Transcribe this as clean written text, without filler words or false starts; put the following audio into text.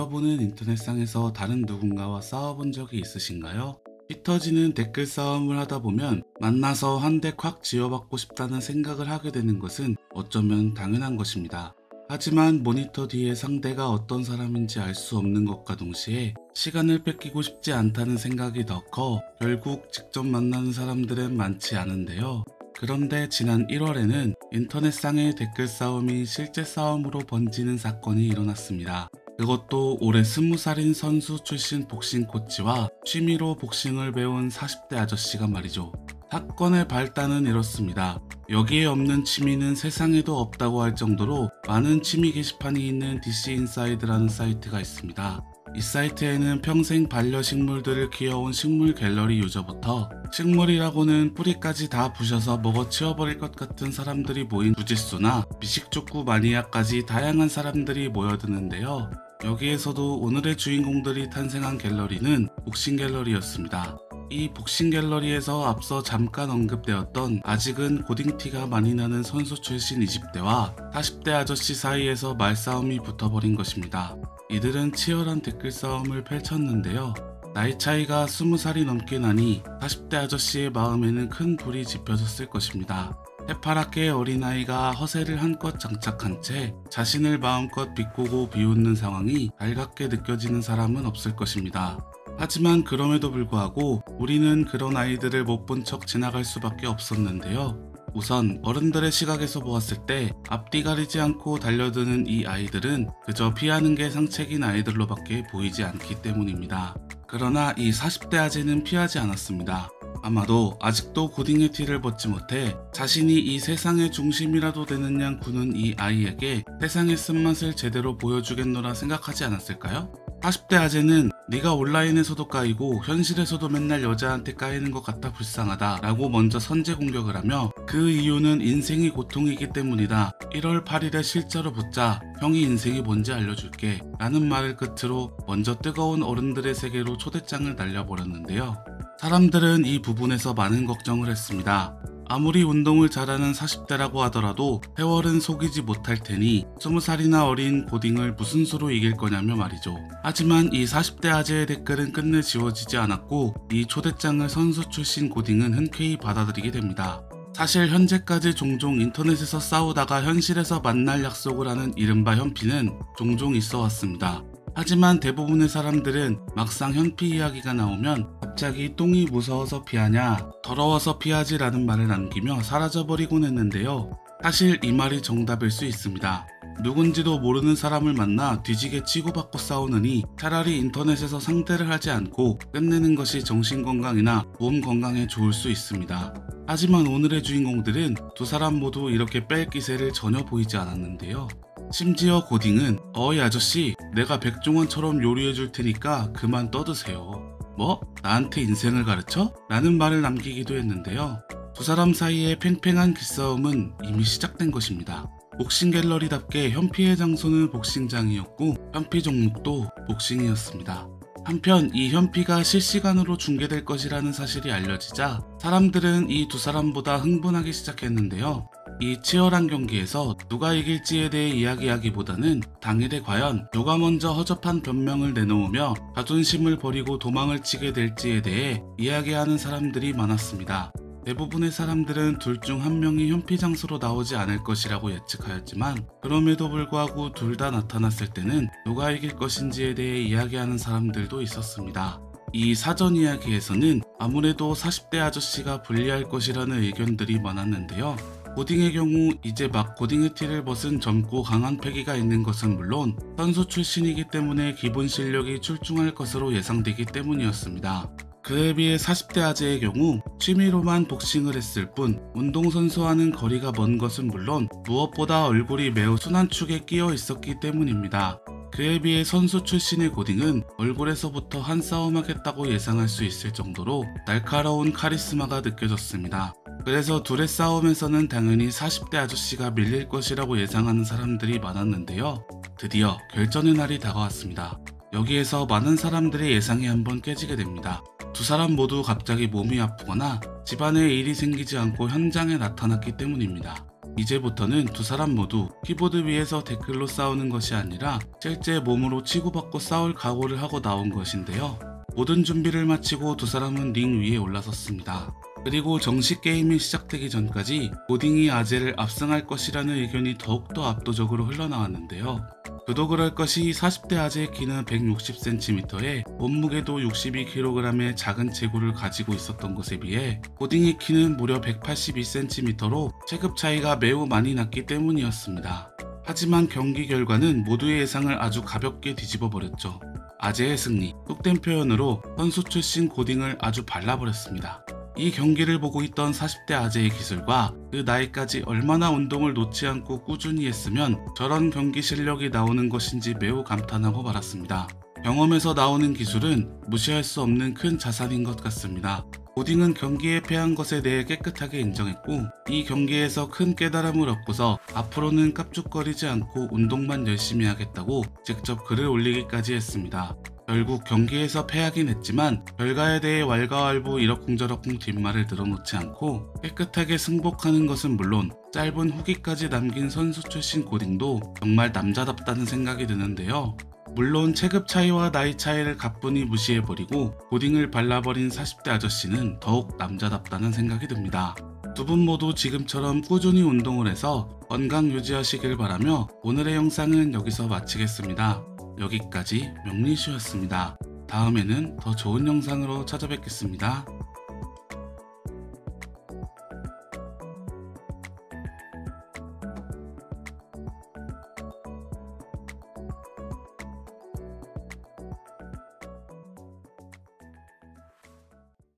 여러분은 인터넷상에서 다른 누군가와 싸워본 적이 있으신가요? 피 터지는 댓글 싸움을 하다 보면 만나서 한 대 콱 쥐어받고 싶다는 생각을 하게 되는 것은 어쩌면 당연한 것입니다. 하지만 모니터 뒤에 상대가 어떤 사람인지 알 수 없는 것과 동시에 시간을 뺏기고 싶지 않다는 생각이 더 커 결국 직접 만나는 사람들은 많지 않은데요. 그런데 지난 1월에는 인터넷상의 댓글 싸움이 실제 싸움으로 번지는 사건이 일어났습니다. 그것도 올해 20살인 선수 출신 복싱 코치와 취미로 복싱을 배운 40대 아저씨가 말이죠. 사건의 발단은 이렇습니다. 여기에 없는 취미는 세상에도 없다고 할 정도로 많은 취미 게시판이 있는 DC인사이드라는 사이트가 있습니다. 이 사이트에는 평생 반려식물들을 키워온 식물 갤러리 유저부터 식물이라고는 뿌리까지 다 부셔서 먹어 치워버릴 것 같은 사람들이 모인 주짓수나 미식축구 마니아까지 다양한 사람들이 모여드는데요. 여기에서도 오늘의 주인공들이 탄생한 갤러리는 복싱 갤러리였습니다. 이 복싱 갤러리에서 앞서 잠깐 언급되었던 아직은 고딩티가 많이 나는 선수 출신 20대와 40대 아저씨 사이에서 말싸움이 붙어버린 것입니다. 이들은 치열한 댓글 싸움을 펼쳤는데요. 나이 차이가 20살이 넘게 나니 40대 아저씨의 마음에는 큰 불이 지펴졌을 것입니다. 해파랗게 어린아이가 허세를 한껏 장착한 채 자신을 마음껏 비꼬고 비웃는 상황이 달갑게 느껴지는 사람은 없을 것입니다. 하지만 그럼에도 불구하고 우리는 그런 아이들을 못 본 척 지나갈 수밖에 없었는데요. 우선 어른들의 시각에서 보았을 때 앞뒤 가리지 않고 달려드는 이 아이들은 그저 피하는 게 상책인 아이들로밖에 보이지 않기 때문입니다. 그러나 이 40대 아재는 피하지 않았습니다. 아마도 아직도 고딩의 티를 벗지 못해 자신이 이 세상의 중심이라도 되는 양 구는 이 아이에게 세상의 쓴맛을 제대로 보여주겠노라 생각하지 않았을까요? 40대 아재는 네가 온라인에서도 까이고 현실에서도 맨날 여자한테 까이는 것 같아 불쌍하다 라고 먼저 선제 공격을 하며 그 이유는 인생이 고통이기 때문이다. 1월 8일에 실제로 붙자 형이 인생이 뭔지 알려줄게 라는 말을 끝으로 먼저 뜨거운 어른들의 세계로 초대장을 날려버렸는데요. 사람들은 이 부분에서 많은 걱정을 했습니다. 아무리 운동을 잘하는 40대라고 하더라도 세월은 속이지 못할 테니 20살이나 어린 고딩을 무슨 수로 이길 거냐며 말이죠. 하지만 이 40대 아재의 댓글은 끝내 지워지지 않았고 이 초대장을 선수 출신 고딩은 흔쾌히 받아들이게 됩니다. 사실 현재까지 종종 인터넷에서 싸우다가 현실에서 만날 약속을 하는 이른바 현피는 종종 있어 왔습니다. 하지만 대부분의 사람들은 막상 현피 이야기가 나오면 갑자기 똥이 무서워서 피하냐, 더러워서 피하지 라는 말을 남기며 사라져버리곤 했는데요. 사실 이 말이 정답일 수 있습니다. 누군지도 모르는 사람을 만나 뒤지게 치고받고 싸우느니 차라리 인터넷에서 상대를 하지 않고 끝내는 것이 정신건강이나 몸 건강에 좋을 수 있습니다. 하지만 오늘의 주인공들은 두 사람 모두 이렇게 뺄 기세를 전혀 보이지 않았는데요. 심지어 고딩은 어이 아저씨 내가 백종원처럼 요리해줄 테니까 그만 떠드세요. 뭐? 나한테 인생을 가르쳐? 라는 말을 남기기도 했는데요. 두 사람 사이의 팽팽한 기싸움은 이미 시작된 것입니다. 복싱 갤러리답게 현피의 장소는 복싱장이었고 현피 종목도 복싱이었습니다. 한편 이 현피가 실시간으로 중계될 것이라는 사실이 알려지자 사람들은 이 두 사람보다 흥분하기 시작했는데요. 이 치열한 경기에서 누가 이길지에 대해 이야기하기보다는 당일에 과연 누가 먼저 허접한 변명을 내놓으며 자존심을 버리고 도망을 치게 될지에 대해 이야기하는 사람들이 많았습니다. 대부분의 사람들은 둘 중 한 명이 현피 장소로 나오지 않을 것이라고 예측하였지만 그럼에도 불구하고 둘 다 나타났을 때는 누가 이길 것인지에 대해 이야기하는 사람들도 있었습니다. 이 사전 이야기에서는 아무래도 40대 아저씨가 불리할 것이라는 의견들이 많았는데요. 고딩의 경우 이제 막 고딩의 티를 벗은 젊고 강한 패기가 있는 것은 물론 선수 출신이기 때문에 기본 실력이 출중할 것으로 예상되기 때문이었습니다. 그에 비해 40대 아재의 경우 취미로만 복싱을 했을 뿐 운동선수와는 거리가 먼 것은 물론 무엇보다 얼굴이 매우 순한 축에 끼어 있었기 때문입니다. 그에 비해 선수 출신의 고딩은 얼굴에서부터 한 싸움 하겠다고 예상할 수 있을 정도로 날카로운 카리스마가 느껴졌습니다. 그래서 둘의 싸움에서는 당연히 40대 아저씨가 밀릴 것이라고 예상하는 사람들이 많았는데요. 드디어 결전의 날이 다가왔습니다. 여기에서 많은 사람들의 예상이 한번 깨지게 됩니다. 두 사람 모두 갑자기 몸이 아프거나 집안에 일이 생기지 않고 현장에 나타났기 때문입니다. 이제부터는 두 사람 모두 키보드 위에서 댓글로 싸우는 것이 아니라 실제 몸으로 치고받고 싸울 각오를 하고 나온 것인데요. 모든 준비를 마치고 두 사람은 링 위에 올라섰습니다. 그리고 정식 게임이 시작되기 전까지 고딩이 아재를 압승할 것이라는 의견이 더욱더 압도적으로 흘러나왔는데요. 그도 그럴 것이 40대 아재의 키는 160cm에 몸무게도 62kg의 작은 체구를 가지고 있었던 것에 비해 고딩의 키는 무려 182cm로 체급 차이가 매우 많이 났기 때문이었습니다. 하지만 경기 결과는 모두의 예상을 아주 가볍게 뒤집어 버렸죠. 아재의 승리, 뚝된 표현으로 선수 출신 고딩을 아주 발라버렸습니다. 이 경기를 보고 있던 40대 아재의 기술과 그 나이까지 얼마나 운동을 놓지 않고 꾸준히 했으면 저런 경기 실력이 나오는 것인지 매우 감탄하고 말았습니다. 경험에서 나오는 기술은 무시할 수 없는 큰 자산인 것 같습니다. 고딩은 경기에 패한 것에 대해 깨끗하게 인정했고 이 경기에서 큰 깨달음을 얻고서 앞으로는 깝죽거리지 않고 운동만 열심히 하겠다고 직접 글을 올리기까지 했습니다. 결국 경기에서 패하긴 했지만 결과에 대해 왈가왈부 이러쿵저러쿵 뒷말을 늘어놓지 않고 깨끗하게 승복하는 것은 물론 짧은 후기까지 남긴 선수 출신 고딩도 정말 남자답다는 생각이 드는데요. 물론 체급 차이와 나이 차이를 가뿐히 무시해버리고 고딩을 발라버린 40대 아저씨는 더욱 남자답다는 생각이 듭니다. 두 분 모두 지금처럼 꾸준히 운동을 해서 건강 유지하시길 바라며 오늘의 영상은 여기서 마치겠습니다. 여기까지 명리슈였습니다. 다음에는 더 좋은 영상으로 찾아뵙겠습니다.